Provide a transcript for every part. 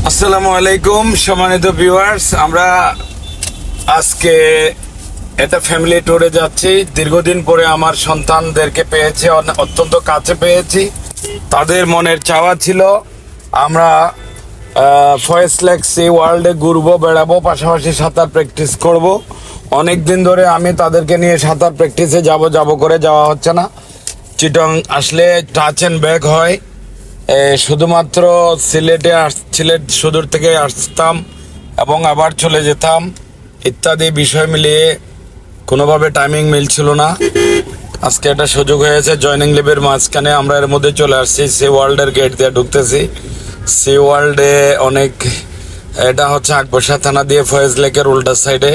আসসালামু আলাইকুম সম্মানিত ভিউয়ার্স, আমরা আজকে একটা ফ্যামিলি ট্যুরে যাচ্ছি। দীর্ঘদিন পরে আমার সন্তানদেরকে পেয়েছি, অত্যন্ত কাছে পেয়েছি। তাদের মনের চাওয়া ছিল আমরা ফয়েজ লেক সি ওয়ার্ল্ডে ঘুরবো, বেড়াবো, পাশাপাশি সাঁতার প্র্যাকটিস করব। অনেক দিন ধরে আমি তাদেরকে নিয়ে সাঁতার প্র্যাকটিসে যাব করে যাওয়া হচ্ছে না। চিটং আসলে টাচ অ্যান্ড ব্যাক হয়। শুধুমাত্র সিলেট সুদূর থেকে আসতাম এবং আবার চলে যেতাম, ইত্যাদি বিষয় মিলিয়ে কোনোভাবে টাইমিং মিলছিল না। আজকে একটা সুযোগ হয়েছে, জয়নিং লিভের মাঝখানে আমরা এর মধ্যে চলে আসছি। সি ওয়ার্ল্ডের গেট দিয়ে ঢুকতেছি। সি ওয়ার্ল্ডে অনেক, এটা হচ্ছে আকবর্ষা থানা দিয়ে ফয়েজ লেকের উল্টা সাইডে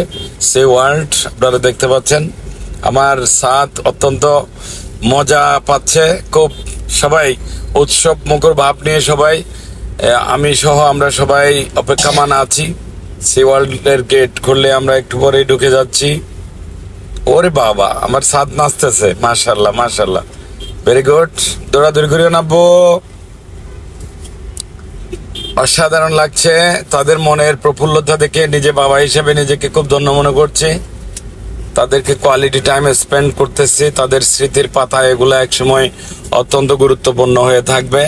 সি ওয়ার্ল্ড আপনারা দেখতে পাচ্ছেন। আমার সাথ অত্যন্ত মজা পাচ্ছে, খুব সবাই উৎসব মুখর ভাব নিয়ে সবাই, আমি সহ আমরা সবাই অপেক্ষামান আছি। সি ওয়ার্ল্ডের গেট খুললে আমরা একটু পরেই ঢুকে যাচ্ছি। ওরে বাবা, আমার সাথ নাচতেছে, মাশাল্লাহ মাশাল্লাহ, ভেরি গুড। দৌড়াদৌড়ি করিও নাবো, অসাধারণ লাগছে। তাদের মনের প্রফুল্লতা দেখে নিজে বাবা হিসেবে নিজেকে খুব ধন্য মনে করছি। তাদেরকে কোয়ালিটি টাইম স্পেন্ড করতেছি। তাদের স্মৃতির পাতা এগুলো একসময় অত্যন্ত গুরুত্বপূর্ণ হয়ে থাকবে।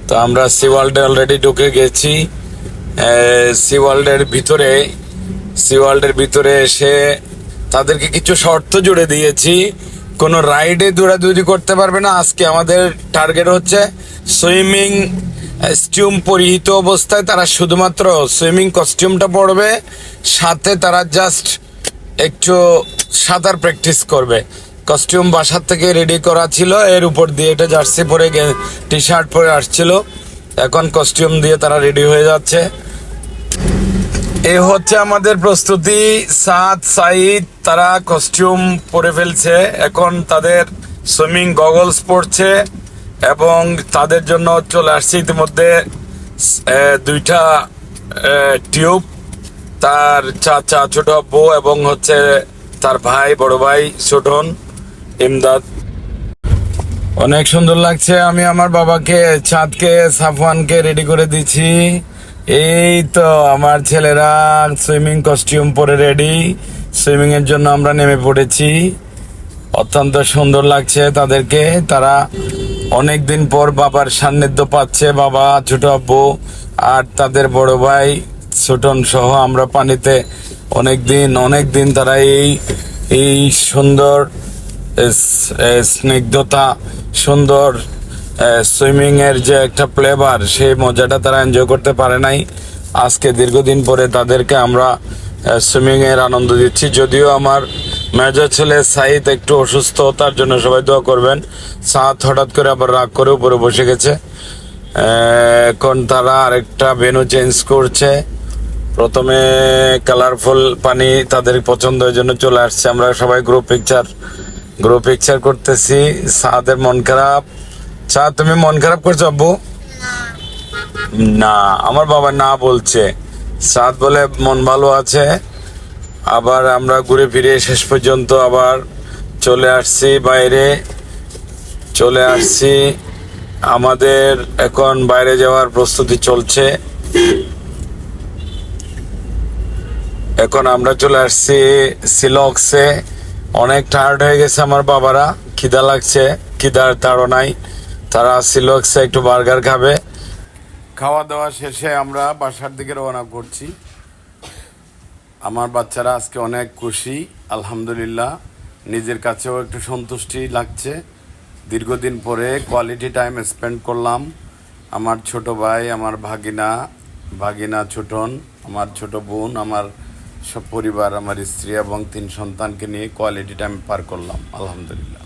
তো আমরা সি ওয়ার্ল্ডে অলরেডি ঢুকে গেছি। সি ওয়ার্ল্ডের ভিতরে এসে তাদেরকে কিছু শর্ত জুড়ে দিয়েছি। কোনো রাইডে দৌড়াদৌড়ি করতে পারবে না। আজকে আমাদের টার্গেট হচ্ছে সুইমিং কস্টিউম পরিহিত অবস্থায় তারা শুধুমাত্র সুইমিং কস্টিউমটা পরবে, সাথে তারা জাস্ট একটু সাঁতার প্র্যাকটিস করবে। কস্টিউম বাসার থেকে রেডি করা ছিল, এর উপর দিয়ে এটা জার্সি পরে টি শার্ট পরে আসছিল। এখন কস্টিউম দিয়ে তারা রেডি হয়ে যাচ্ছে। এ হচ্ছে আমাদের প্রস্তুতি। সাইদ তারা কস্টিউম পরে ফেলছে, এখন তাদের সুইমিং গগলস পরছে এবং তাদের জন্য চলে আসছে ইতিমধ্যে দুইটা টিউব। তার চাচা ছোট আব্বু এবং হচ্ছে তার ভাই, বড় ভাই ছোটন ইমদাদ। অনেক সুন্দর লাগছে। আমি আমার বাবাকে, চাঁদকে, সাফওয়ানকে রেডি করে দিচ্ছি। এই তো আমার ছেলেরা সুইমিং কস্টিউম পরে রেডি, সুইমিং এর জন্য আমরা নেমে পড়েছি। অত্যন্ত সুন্দর লাগছে তাদেরকে। তারা অনেক দিন পর বাবার সান্নিধ্য পাচ্ছে, বাবা, ছোট আব্বু আর তাদের বড় ভাই ছোটন সহ আমরা পানিতে অনেক দিন তারা এই সুন্দর স্নিগ্ধতা, সুন্দর সুইমিং এর যে একটা ফ্লেভার, সেই মজাটা তারা এনজয় করতে পারে নাই। আজকে দীর্ঘদিন পরে তাদেরকে আমরা সুইমিং এর আনন্দ দিচ্ছি। যদিও আমার মেজর ছেলে সাইদ একটু অসুস্থ, তার জন্য সবাই দোয়া করবেন। সাত হঠাৎ করে আবার রাগ করে উপরে বসে গেছে। এখন তারা আরেকটা ভেন্যু চেঞ্জ করছে। প্রথমে কালারফুল পানি তাদের পছন্দের জন্য চলে আসছে। আমরা সবাই গ্রুপ পিকচার করতেছি। সাদের মন খারাপ। তুমি মন খারাপ করছো আব্বু? না, আমার বাবা না বলছে। সাদ বলে মন ভালো আছে। আবার আমরা ঘুরে ফিরে শেষ পর্যন্ত আবার চলে আসছি। আমাদের এখন বাইরে যাওয়ার প্রস্তুতি চলছে। এখন আমরা চলে আসছি সিলক্সে। অনেক টায়ার্ড হয়ে গেছে আমার বাবারা, খিদা লাগছে, খিদার তাড়নায় তারা সিলক্সে একটু বার্গার খাবে। খাওয়া দাওয়া শেষে আমরা বাসার দিকে রওনা করছি। আমার বাচ্চারা আজকে অনেক খুশি, আলহামদুলিল্লাহ। নিজের কাছেও একটু সন্তুষ্টি লাগছে। দীর্ঘদিন পরে কোয়ালিটি টাইম স্পেন্ড করলাম। আমার ছোট ভাই, আমার ভাগিনা ছোটন, আমার ছোট বোন, আমার সব পরিবার, আমার স্ত্রী এবং 3 সন্তানকে নিয়ে কোয়ালিটি টাইম পার করলাম, আলহামদুলিল্লাহ।